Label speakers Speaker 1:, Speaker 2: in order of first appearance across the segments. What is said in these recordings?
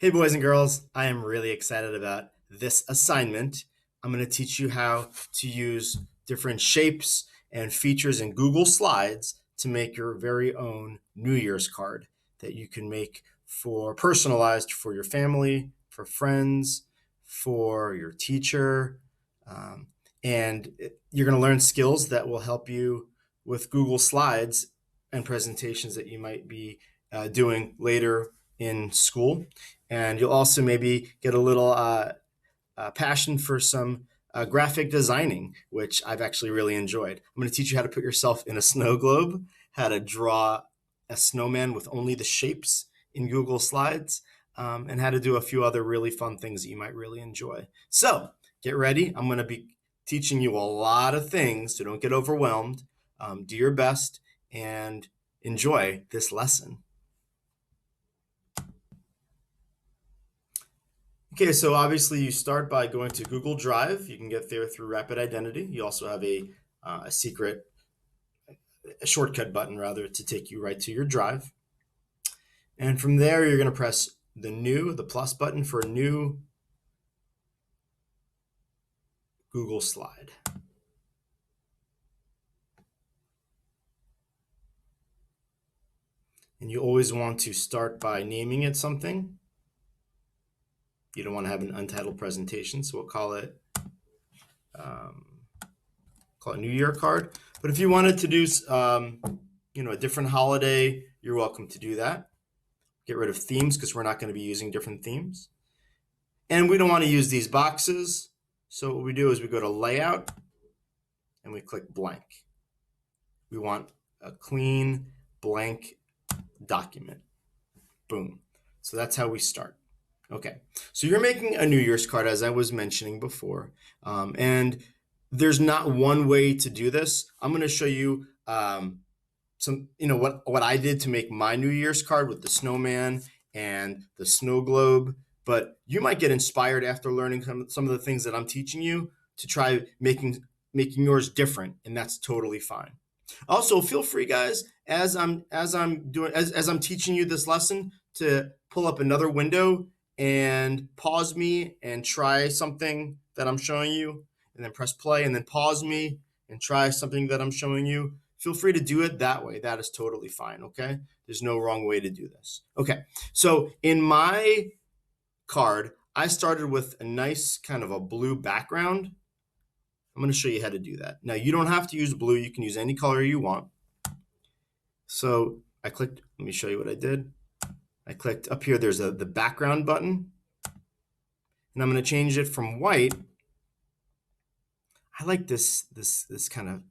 Speaker 1: Hey boys and girls, I am really excited about this assignment. I'm going to teach you how to use different shapes and features in Google Slides to make your very own New Year's card that you can make for personalized for your family, for friends, for your teacher. And you're going to learn skills that will help you with Google Slides and presentations that you might be doing later in school. And you'll also maybe get a little passion for some graphic designing, which I've actually really enjoyed. I'm going to teach you how to put yourself in a snow globe, how to draw a snowman with only the shapes in Google Slides, and how to do a few other really fun things that you might really enjoy. So get ready. I'm going to be teaching you a lot of things, so don't get overwhelmed. Do your best and enjoy this lesson. Okay, so obviously you start by going to Google Drive. You can get there through Rapid Identity. You also have a shortcut button rather to take you right to your drive. And from there, you're going to press the plus button for a new Google slide. And you always want to start by naming it something. You don't want to have an untitled presentation, so we'll call it New Year card. But if you wanted to do a different holiday, you're welcome to do that. Get rid of themes because we're not going to be using different themes. And we don't want to use these boxes. So what we do is we go to Layout and we click Blank. We want a clean, blank document. Boom. So that's how we start. Okay, so you're making a New Year's card, as I was mentioning before, and there's not one way to do this. I'm going to show you what I did to make my New Year's card with the snowman and the snow globe, but you might get inspired after learning some of the things that I'm teaching you to try making yours different, and that's totally fine. Also, feel free, guys, as I'm teaching you this lesson, to pull up another window and pause me and try something that I'm showing you, and then press play and then pause me and try something that I'm showing you. Feel free to do it that way. That is totally fine, okay? There's no wrong way to do this. Okay, so in my card, I started with a nice kind of a blue background. I'm going to show you how to do that. Now, you don't have to use blue. You can use any color you want. So I clicked, let me show you what I did. I clicked up here, there's the background button, and I'm going to change it from white. I like this kind of,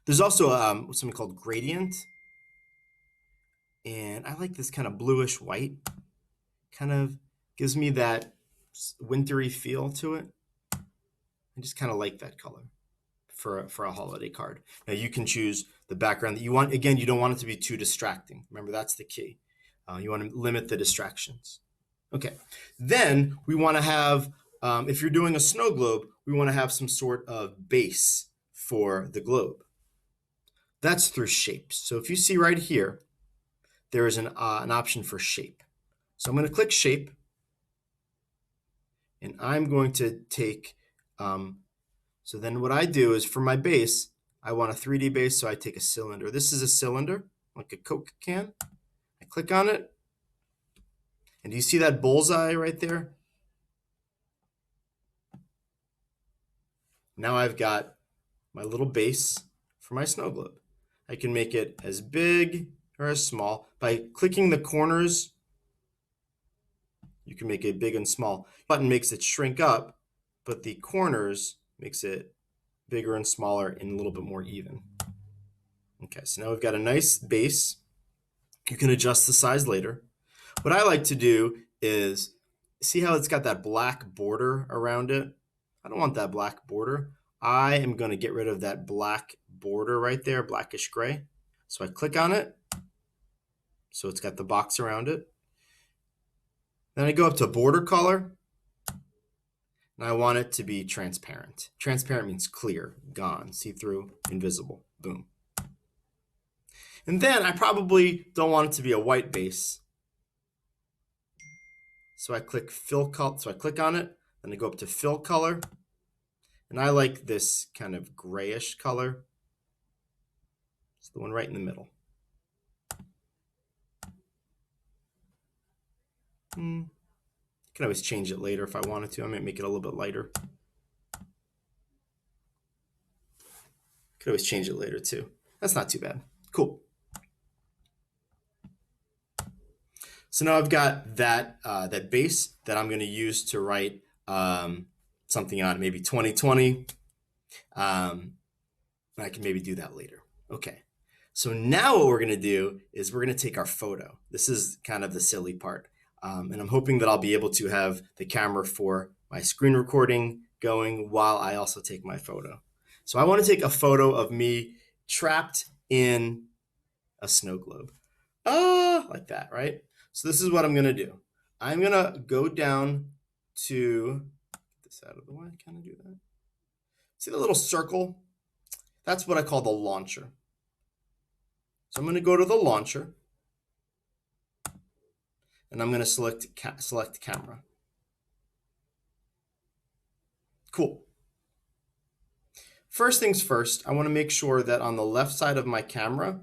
Speaker 1: there's also something called gradient, and I like this kind of bluish white. Kind of gives me that wintry feel to it. I just kind of like that color for a holiday card. Now you can choose the background that you want. Again, you don't want it to be too distracting. Remember, that's the key. You want to limit the distractions. Okay, then we want to have, if you're doing a snow globe, we want to have some sort of base for the globe. That's through shapes. So if you see right here, there is an option for shape. So I'm going to click shape, and I'm going to take, so then what I do is for my base, I want a 3D base, so I take a cylinder. This is a cylinder, like a Coke can. I click on it, and do you see that bullseye right there? Now I've got my little base for my snow globe. I can make it as big or as small. By clicking the corners, you can make it big and small. The button makes it shrink up, but the corners makes it bigger and smaller and a little bit more even. Okay, so now we've got a nice base. You can adjust the size later. What I like to do is, see how it's got that black border around it? I don't want that black border. I am going to get rid of that black border right there, blackish gray. So I click on it. So it's got the box around it. Then I go up to border color, and I want it to be transparent. Transparent means clear, gone, see-through, invisible, boom. And then I probably don't want it to be a white base. So I click fill color. So I click on it, then I go up to fill color, and I like this kind of grayish color. It's the one right in the middle. You can always change it later if I wanted to. I might make it a little bit lighter. Could always change it later too. That's not too bad. Cool. So now I've got that that base that I'm going to use to write something on, maybe 2020. I can maybe do that later. Okay. So now what we're going to do is we're going to take our photo. This is kind of the silly part. And I'm hoping that I'll be able to have the camera for my screen recording going while I also take my photo. So I want to take a photo of me trapped in a snow globe. Like that, right? So this is what I'm going to do. I'm going to go down to, get this out of the way, kind of do that. See the little circle? That's what I call the launcher. So I'm going to go to the launcher, and I'm going to select camera. Cool. First things first, I want to make sure that on the left side of my camera,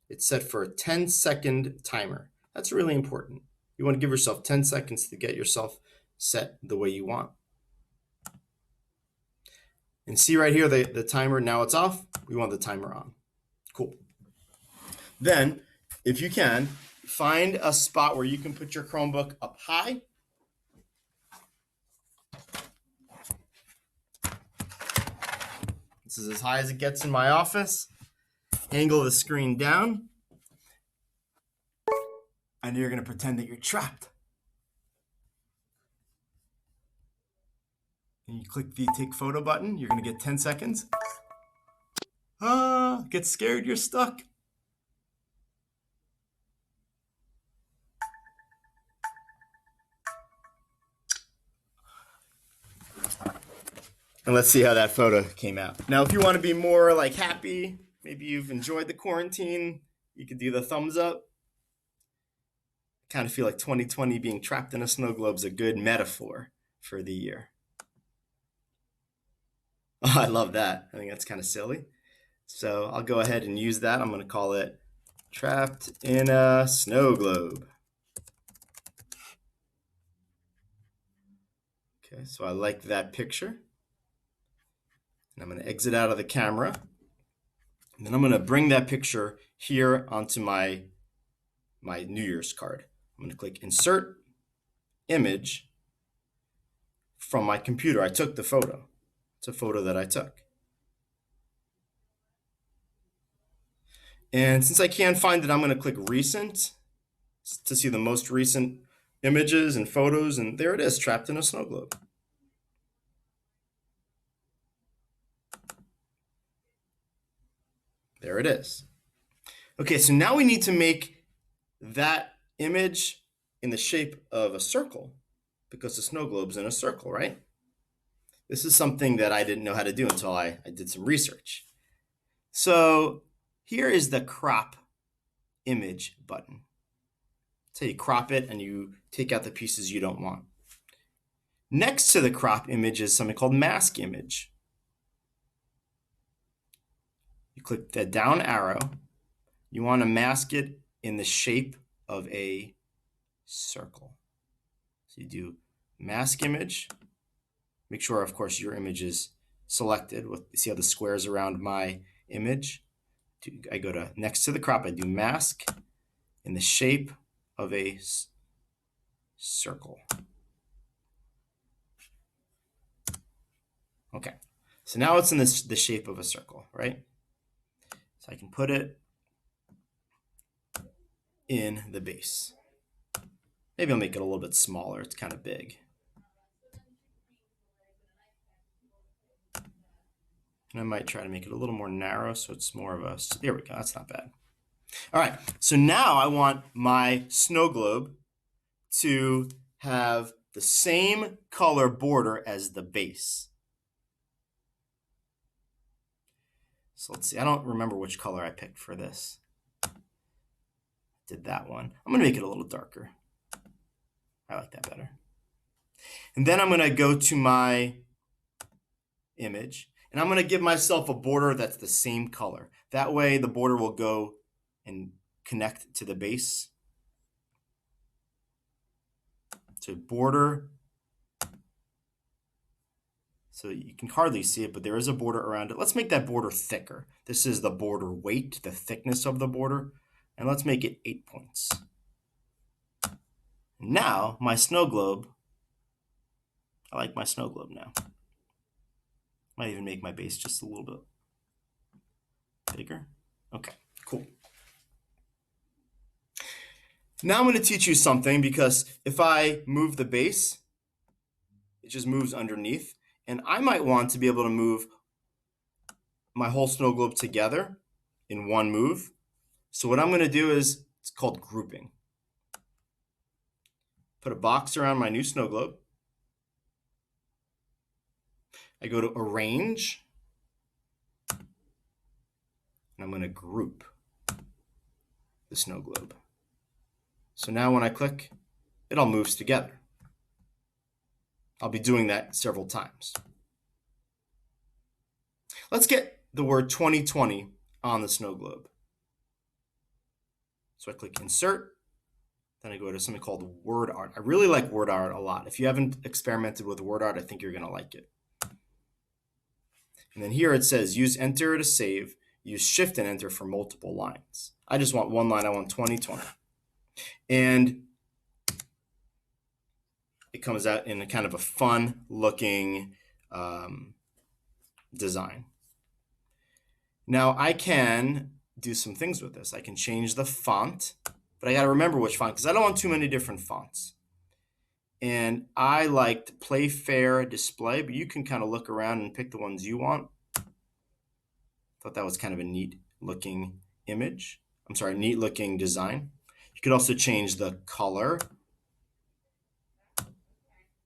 Speaker 1: it's set for a 10-second timer. That's really important. You want to give yourself 10 seconds to get yourself set the way you want. And see right here, the timer, now it's off. We want the timer on. Cool. Then, if you can, find a spot where you can put your Chromebook up high. This is as high as it gets in my office. Angle the screen down. And you're going to pretend that you're trapped. And you click the take photo button. You're going to get 10 seconds. Get scared, you're stuck. And let's see how that photo came out. Now, if you want to be more like happy, maybe you've enjoyed the quarantine, you could do the thumbs up. I kind of feel like 2020 being trapped in a snow globe is a good metaphor for the year. Oh, I love that. I think that's kind of silly. So I'll go ahead and use that. I'm going to call it Trapped in a Snow Globe. Okay, so I like that picture. And I'm going to exit out of the camera. And then I'm going to bring that picture here onto my New Year's card. I'm going to click Insert Image from my computer. I took the photo. It's a photo that I took. And since I can't find it, I'm going to click Recent to see the most recent images and photos. And there it is, trapped in a snow globe. There it is. Okay, so now we need to make that image in the shape of a circle because the snow globe's in a circle, right? This is something that I didn't know how to do until I did some research. So here is the crop image button. So you crop it and you take out the pieces you don't want. Next to the crop image is something called mask image. You click the down arrow. You want to mask it in the shape of a circle. So you do mask image. Make sure, of course, your image is selected. See how the squares around my image? I go to next to the crop. I do mask in the shape of a circle. Okay, so now it's in the shape of a circle, right? So I can put it in the base. Maybe I'll make it a little bit smaller. It's kind of big. And I might try to make it a little more narrow so it's more of a, there we go, that's not bad. All right, so now I want my snow globe to have the same color border as the base. So let's see, I don't remember which color I picked for this. Did that one. I'm gonna make it a little darker. I like that better. And then I'm going to go to my image, and I'm going to give myself a border that's the same color. That way the border will go and connect to the base. So border, so you can hardly see it, but there is a border around it. Let's make that border thicker. This is the border weight, the thickness of the border, and let's make it 8 points. Now my snow globe, I like my snow globe now. Might even make my base just a little bit bigger. Okay, cool. Now I'm going to teach you something, because if I move the base, it just moves underneath. And I might want to be able to move my whole snow globe together in one move. So what I'm going to do is, it's called grouping. Put a box around my new snow globe. I go to Arrange, and I'm going to group the snow globe. So now when I click, it all moves together. I'll be doing that several times. Let's get the word 2020 on the snow globe. So I click Insert, then I go to something called Word Art. I really like Word Art a lot. If you haven't experimented with Word Art, I think you're going to like it. And then here it says use Enter to save, use Shift and Enter for multiple lines. I just want one line, I want 2020. And it comes out in a kind of a fun looking design. Now I can do some things with this. I can change the font, but I got to remember which font, because I don't want too many different fonts. And I liked Play Fair Display, but you can kind of look around and pick the ones you want. Thought that was kind of a neat looking image. I'm sorry, neat looking design. You could also change the color.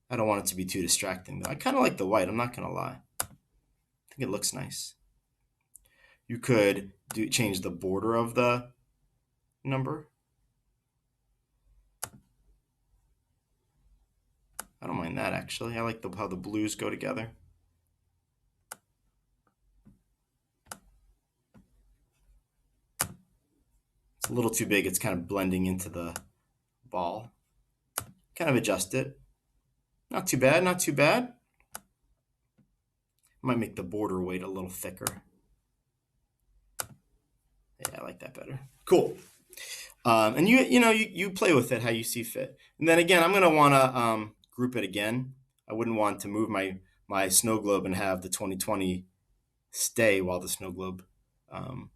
Speaker 1: I don't want it to be too distracting though. I kind of like the white, I'm not gonna lie. I think it looks nice. You could change the border of the number. I don't mind that actually. I like how the blues go together. It's a little too big, it's kind of blending into the ball. Kind of adjust it. Not too bad, not too bad. Might make the border weight a little thicker. Yeah, I like that better. Cool. And you play with it how you see fit. And then again, I'm going to want to group it again. I wouldn't want to move my snow globe and have the 2020 stay while the snow globe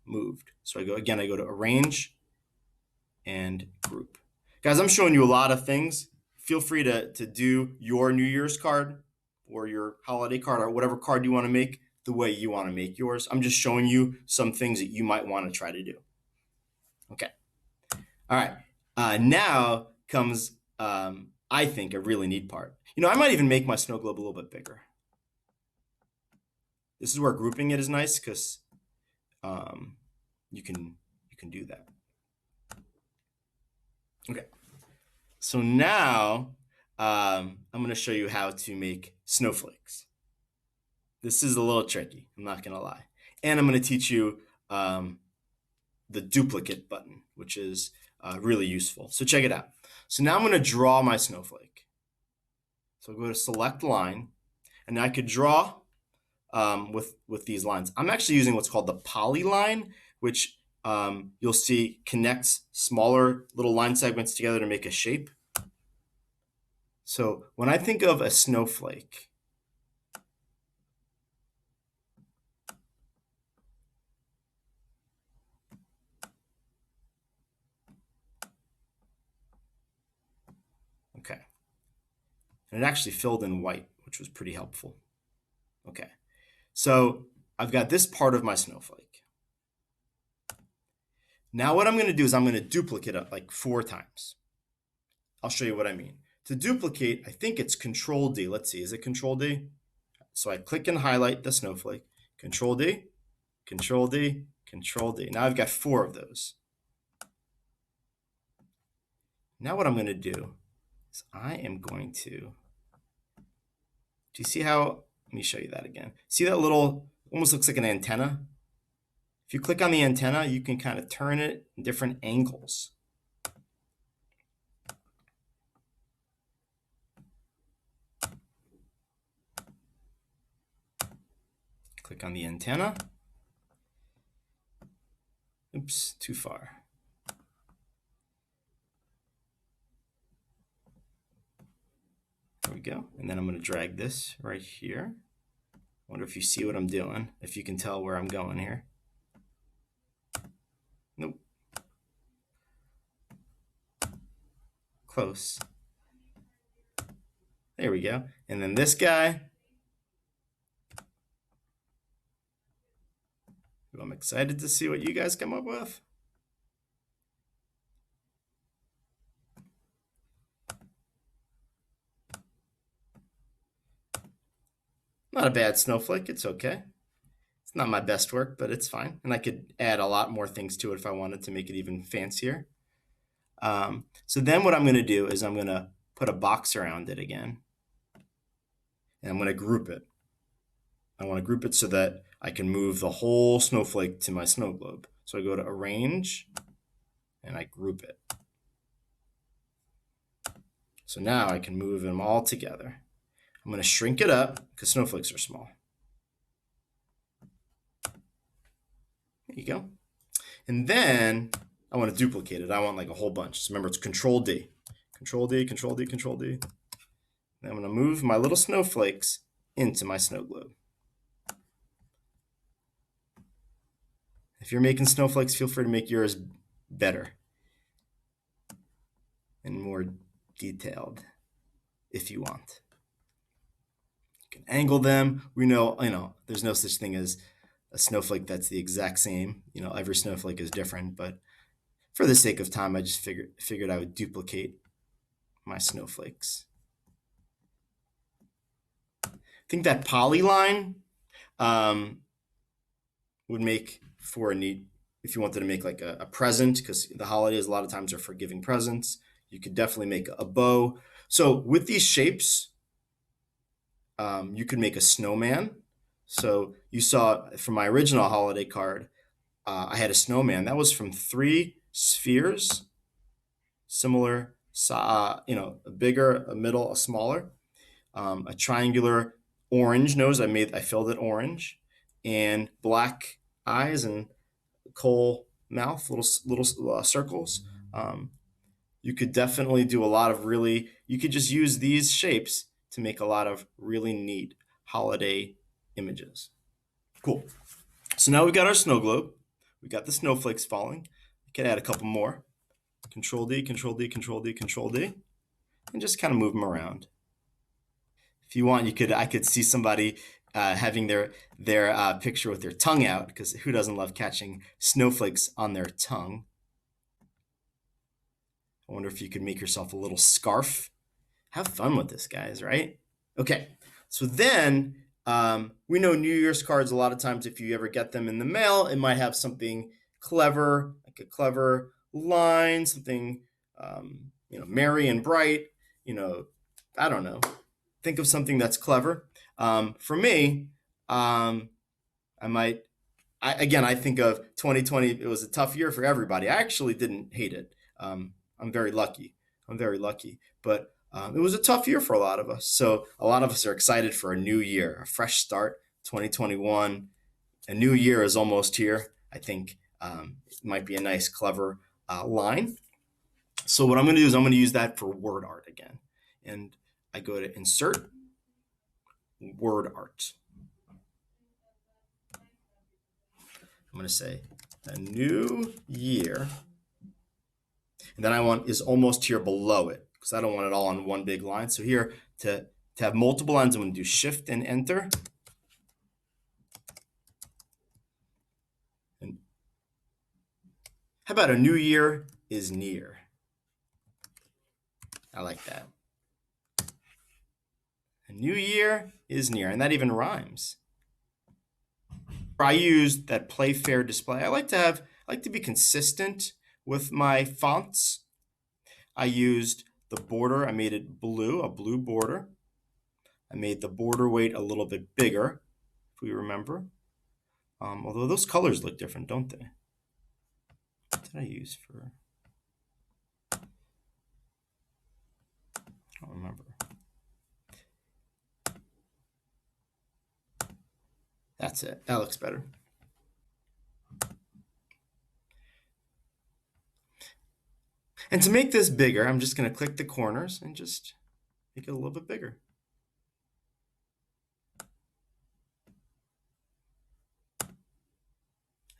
Speaker 1: moved. So I go to Arrange and Group. Guys, I'm showing you a lot of things. Feel free to do your New Year's card or your holiday card or whatever card you want to make the way you want to make yours. I'm just showing you some things that you might want to try to do. Okay. All right. Now comes, I think, a really neat part. I might even make my snow globe a little bit bigger. This is where grouping it is nice, because you can do that. Okay. So now I'm going to show you how to make snowflakes. This is a little tricky, I'm not going to lie. And I'm going to teach you the duplicate button, which is really useful. So check it out. So now I'm going to draw my snowflake. So I'll go to Select Line, and I could draw with these lines. I'm actually using what's called the polyline, which you'll see connects smaller little line segments together to make a shape. So when I think of a snowflake, okay, and it actually filled in white, which was pretty helpful. Okay, so I've got this part of my snowflake. Now what I'm going to do is I'm going to duplicate it like 4 times. I'll show you what I mean. To duplicate, I think it's Control D. Let's see, is it Control D? So I click and highlight the snowflake. Control D, Control D, Control D. Now I've got 4 of those. Now what I'm going to do So I am going to, do you see how, let me show you that again. See that little, almost looks like an antenna? If you click on the antenna, you can kind of turn it in different angles. Click on the antenna. Oops, too far. There we go. And then I'm going to drag this right here. I wonder if you see what I'm doing, if you can tell where I'm going here. Nope. Close. There we go. And then this guy, who I'm excited to see what you guys come up with. Not a bad snowflake. It's okay. It's not my best work, but it's fine. And I could add a lot more things to it if I wanted to make it even fancier. So then what I'm going to do is I'm going to put a box around it again. And I'm going to group it. I want to group it so that I can move the whole snowflake to my snow globe. So I go to Arrange, and I group it. So now I can move them all together. I'm going to shrink it up because snowflakes are small. There you go. And then I want to duplicate it. I want like a whole bunch. So remember, it's Control D. Control D, Control D, Control D. And I'm going to move my little snowflakes into my snow globe. If you're making snowflakes, feel free to make yours better and more detailed if you want. You can angle them. We know, there's no such thing as a snowflake that's the exact same. Every snowflake is different, but for the sake of time, I just figured I would duplicate my snowflakes. I think that polyline would make for a neat, if you wanted to make like a present, because the holidays a lot of times are for giving presents. You could definitely make a bow. So with these shapes, you could make a snowman. So you saw from my original holiday card, I had a snowman. That was from 3 spheres, similar, a bigger, a middle, a smaller, a triangular orange nose. I filled it orange, and black eyes and coal mouth, little circles. You could definitely do a lot of you could just use these shapes to make a lot of really neat holiday images. Cool. So now we've got our snow globe. We got the snowflakes falling. We could add a couple more. Control D, Control D, Control D, Control D, and just kind of move them around. If you want, I could see somebody having their picture with their tongue out, because who doesn't love catching snowflakes on their tongue? I wonder if you could make yourself a little scarf. Have fun with this, guys, right? Okay, so then we know New Year's cards, a lot of times if you ever get them in the mail, it might have something clever, like a clever line, something merry and bright. I don't know. Think of something that's clever. For me, I think of 2020. It was a tough year for everybody. I actually didn't hate it. I'm very lucky. But it was a tough year for a lot of us. So a lot of us are excited for a new year, a fresh start, 2021. A new year is almost here. I think it might be a nice, clever line. So what I'm going to do is I'm going to use that for word art again. And I go to Insert, Word Art. I'm going to say a new year. And then I want is almost here below it, because I don't want it all on one big line. So here, to have multiple lines, I'm going to do Shift and Enter. And how about a new year is near? I like that. A new year is near, and that even rhymes. I used that Play Fair display. I like to be consistent with my fonts. I used the border, I made it blue, a blue border. I made the border weight a little bit bigger, if we remember. Although those colors look different, don't they? What did I use for? I don't remember. That's it. That looks better. And to make this bigger, I'm just going to click the corners and just make it a little bit bigger.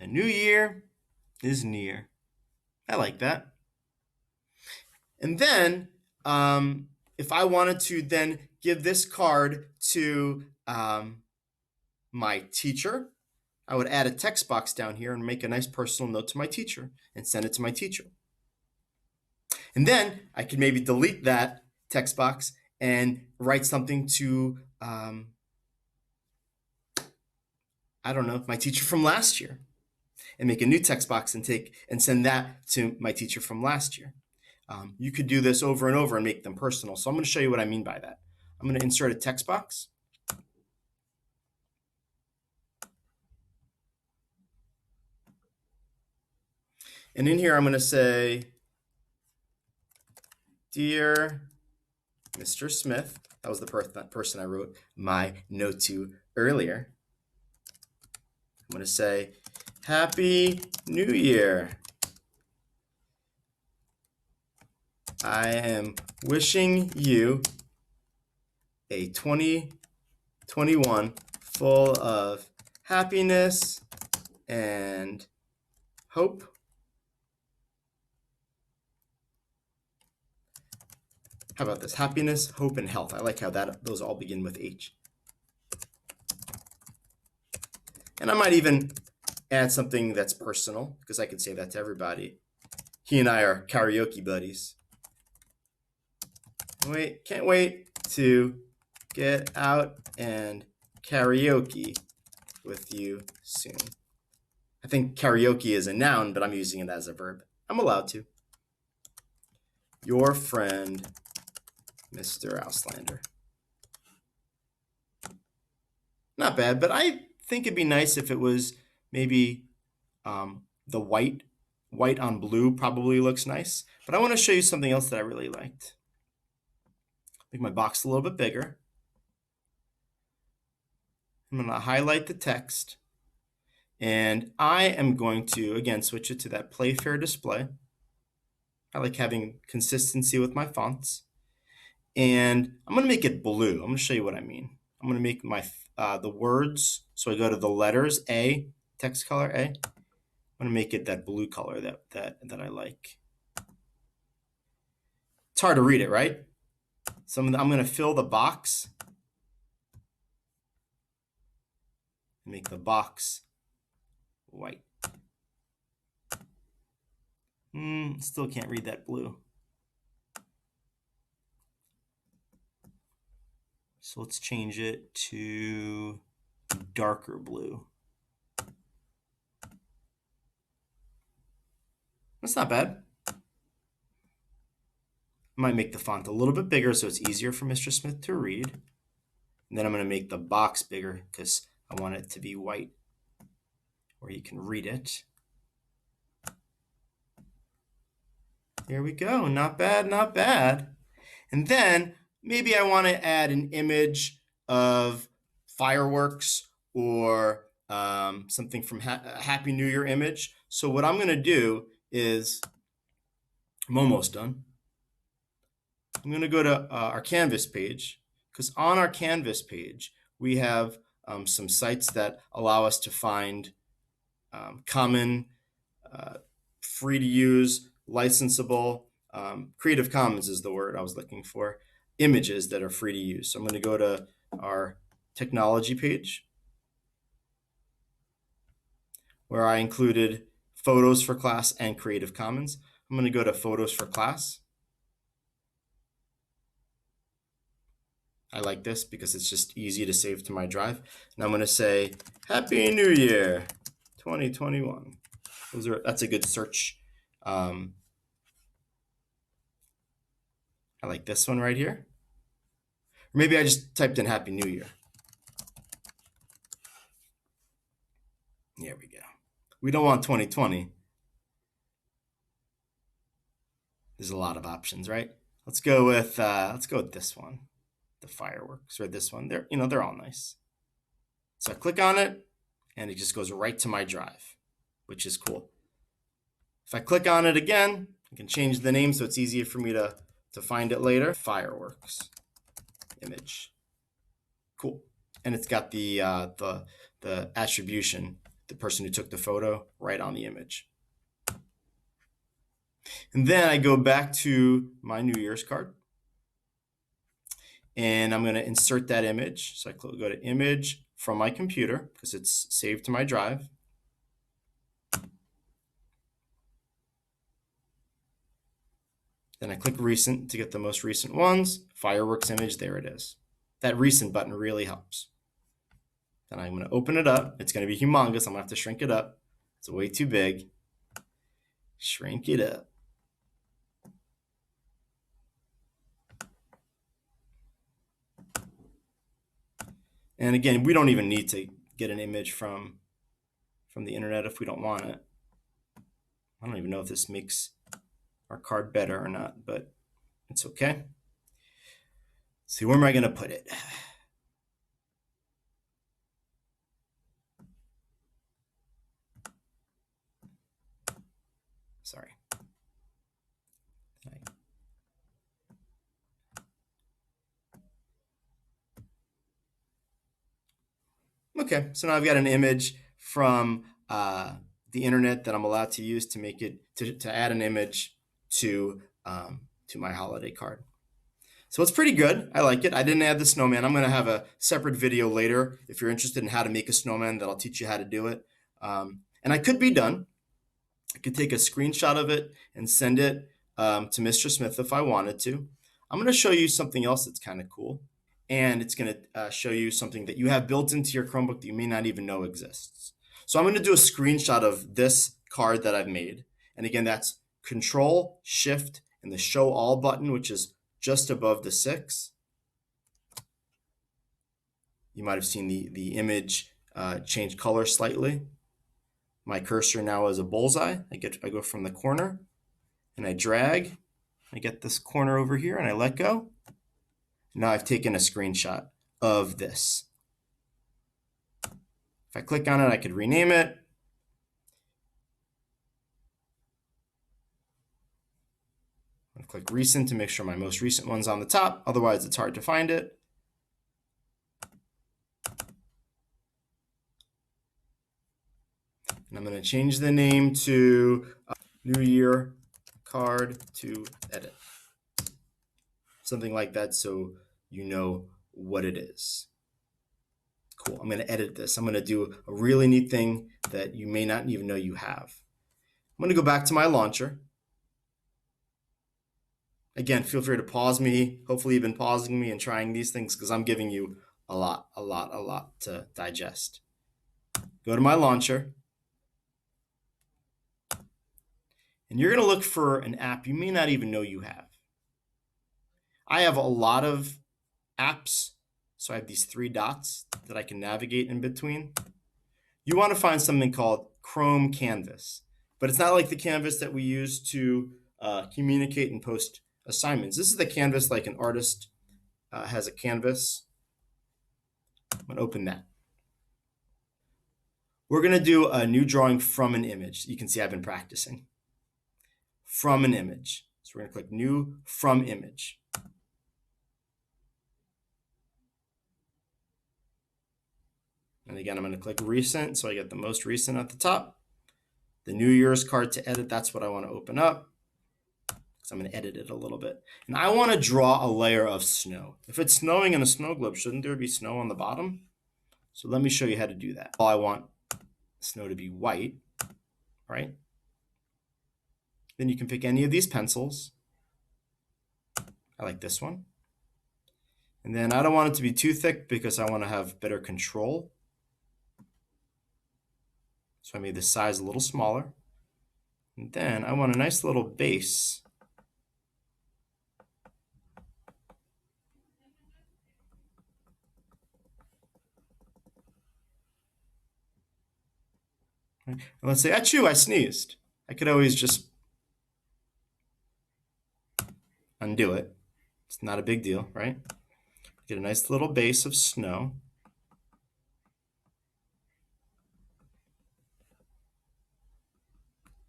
Speaker 1: A new year is near. I like that. And then, if I wanted to then give this card to my teacher, I would add a text box down here and make a nice personal note to my teacher and send it to my teacher. And then I could maybe delete that text box and write something to, I don't know, my teacher from last year, and make a new text box and send that to my teacher from last year. You could do this over and over and make them personal. So I'm going to show you what I mean by that. I'm going to insert a text box. And in here, I'm going to say, Dear Mr. Smith, that was the person I wrote my note to earlier. I'm going to say, Happy New Year. I am wishing you a 2021 full of happiness and hope. How about this? Happiness, hope, and health. I like how those all begin with H. And I might even add something that's personal, because I could say that to everybody. He and I are karaoke buddies. Can't wait to get out and karaoke with you soon. I think karaoke is a noun, but I'm using it as a verb. I'm allowed to. Your friend, Mr. Auslander. Not bad, but I think it'd be nice if it was maybe the white on blue probably looks nice. But I want to show you something else that I really liked. Make my box a little bit bigger. I'm going to highlight the text. And I am going to, again, switch it to that Playfair display. I like having consistency with my fonts. And I'm going to make it blue. I'm going to show you what I mean. I'm going to make my the words. So I go to the letters A, text color A. I'm going to make it that blue color that I like. It's hard to read it, right? So I'm going to fill the box. Make the box white. Still can't read that blue. So let's change it to darker blue. That's not bad. I might make the font a little bit bigger so it's easier for Mr. Smith to read. And then I'm going to make the box bigger because I want it to be white where you can read it. There we go. Not bad, not bad. And then maybe I want to add an image of fireworks or something from a Happy New Year image. So what I'm going to do is, I'm almost done. I'm going to go to our Canvas page, because on our Canvas page, we have some sites that allow us to find common, free to use, licensable, Creative Commons is the word I was looking for, images that are free to use. So I'm going to go to our technology page, where I included Photos for Class and Creative Commons. I'm going to go to Photos for Class. I like this because it's just easy to save to my drive. And I'm going to say, Happy New Year 2021. That's a good search I like this one right here. Or maybe I just typed in Happy New Year. There we go. We don't want 2020. There's a lot of options, right? Let's go with this one, the fireworks, or this one. They're all nice. So I click on it, and it just goes right to my drive, which is cool. If I click on it again, I can change the name so it's easier for me to find it later. Fireworks image. Cool. And it's got the attribution, the person who took the photo, right on the image. And then I go back to my New Year's card. And I'm going to insert that image. So I go to image from my computer because it's saved to my drive. Then I click recent to get the most recent ones. Fireworks image, there it is. That recent button really helps. Then I'm going to open it up. It's going to be humongous. I'm going to have to shrink it up. It's way too big. Shrink it up. And again, we don't even need to get an image from the internet if we don't want it. I don't even know if this makes our card better or not, but it's okay. See, where am I going to put it? Sorry. Okay, so now I've got an image from the internet that I'm allowed to use to make it to add an image to my holiday card. So it's pretty good. I like it. I didn't add the snowman. I'm going to have a separate video later if you're interested in how to make a snowman that'll teach you how to do it. And I could be done. I could take a screenshot of it and send it to Mr. Smith if I wanted to. I'm going to show you something else that's kind of cool. And it's going to show you something that you have built into your Chromebook that you may not even know exists. So I'm going to do a screenshot of this card that I've made. And again, that's Control, Shift, and the Show All button, which is just above the 6. You might have seen the image change color slightly. My cursor now is a bullseye. I go from the corner, and I drag. I get this corner over here, and I let go. Now I've taken a screenshot of this. If I click on it, I could rename it. I'm going to click recent to make sure my most recent one's on the top. Otherwise, it's hard to find it. And I'm going to change the name to New Year Card to Edit. Something like that so you know what it is. Cool. I'm going to edit this. I'm going to do a really neat thing that you may not even know you have. I'm going to go back to my launcher. Again, feel free to pause me. Hopefully you've been pausing me and trying these things because I'm giving you a lot to digest. Go to my launcher. And you're going to look for an app you may not even know you have. I have a lot of apps, so I have these 3 dots that I can navigate in between. You want to find something called Chrome Canvas, but it's not like the canvas that we use to communicate and post assignments. This is the canvas like an artist has a canvas. I'm going to open that. We're going to do a new drawing from an image. You can see I've been practicing. From an image. So we're going to click New From Image. And again, I'm going to click Recent, so I get the most recent at the top. The New Year's card to edit, that's what I want to open up. So I'm going to edit it a little bit. And I want to draw a layer of snow. If it's snowing in a snow globe, shouldn't there be snow on the bottom? So let me show you how to do that. I want snow to be white, right? Then you can pick any of these pencils. I like this one. And then I don't want it to be too thick because I want to have better control. So I made the size a little smaller. And then I want a nice little base Right? And let's say, achoo, I sneezed. I could always just undo it. It's not a big deal, right? Get a nice little base of snow.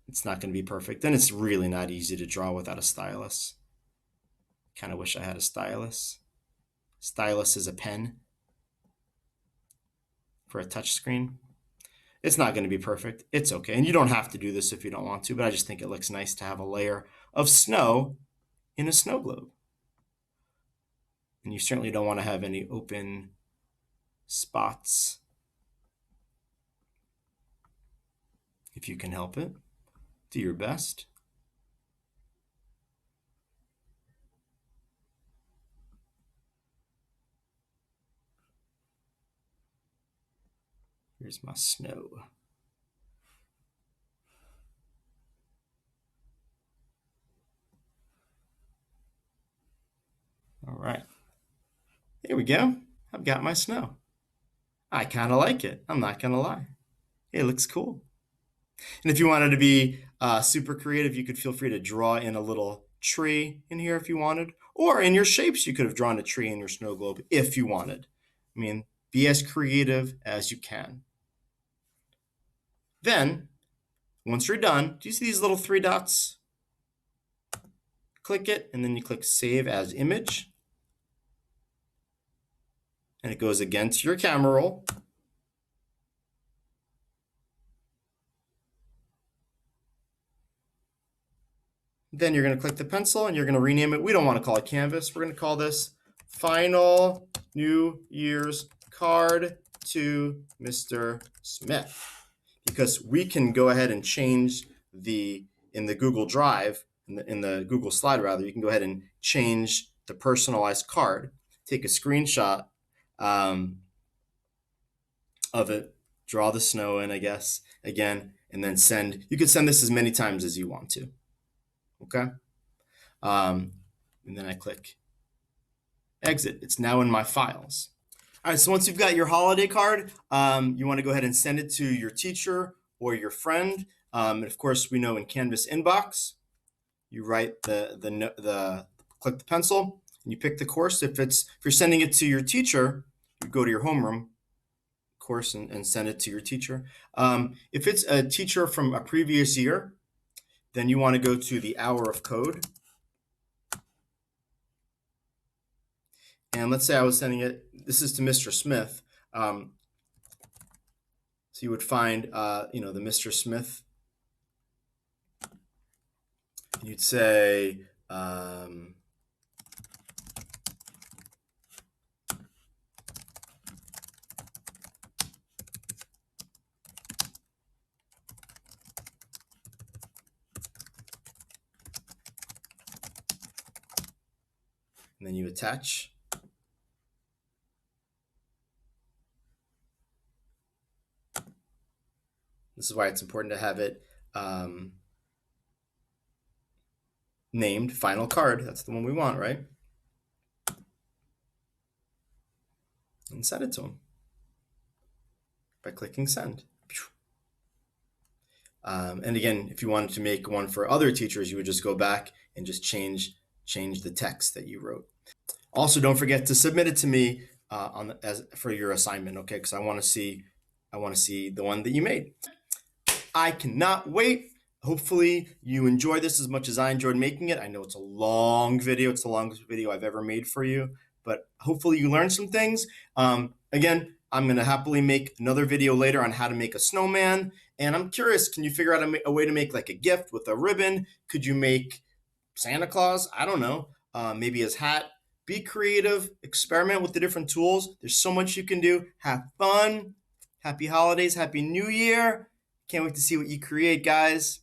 Speaker 1: It's not going to be perfect. Then it's really not easy to draw without a stylus. Kind of wish I had a stylus. Stylus is a pen for a touch screen. It's not going to be perfect. It's okay. And you don't have to do this if you don't want to, but I just think it looks nice to have a layer of snow in a snow globe. And you certainly don't want to have any open spots if you can help it. Do your best. Here's my snow. All right. Here we go. I've got my snow. I kind of like it. I'm not going to lie. It looks cool. And if you wanted to be super creative, you could feel free to draw in a little tree in here if you wanted. Or in your shapes, you could have drawn a tree in your snow globe if you wanted. I mean, be as creative as you can. Then, once you're done, do you see these little 3 dots? Click it, and then you click Save as Image. And it goes again to your camera roll. Then you're going to click the pencil and you're going to rename it. We don't want to call it Canvas. We're going to call this Final New Year's Card to Mr. Smith. Because we can go ahead and change in the Google Drive, in the Google Slide rather, you can go ahead and change the personalized card. Take a screenshot of it, draw the snow in, I guess, again, and then send. You could send this as many times as you want to. Okay. And then I click exit. It's now in my files. All right, so once you've got your holiday card, you want to go ahead and send it to your teacher or your friend. And of course, we know in Canvas inbox, you write click the pencil and you pick the course. If you're sending it to your teacher, you go to your homeroom course and send it to your teacher. If it's a teacher from a previous year, then you want to go to the hour of code. And let's say I was sending it, this is to Mr. Smith. So you would find, the Mr. Smith. You'd say, and then you attach. This is why it's important to have it named Final Card. That's the one we want, right? And send it to them by clicking send. And again, if you wanted to make one for other teachers, you would just go back and just change the text that you wrote. Also, don't forget to submit it to me for your assignment, okay? Because I want to see the one that you made. I cannot wait. Hopefully you enjoy this as much as I enjoyed making it. I know it's a long video. It's the longest video I've ever made for you, but hopefully you learned some things. Again, I'm going to happily make another video later on how to make a snowman. And I'm curious, can you figure out a way to make like a gift with a ribbon? Could you make Santa Claus? I don't know. Maybe his hat. Be creative. Experiment with the different tools. There's so much you can do. Have fun. Happy holidays. Happy New Year. Can't wait to see what you create, guys.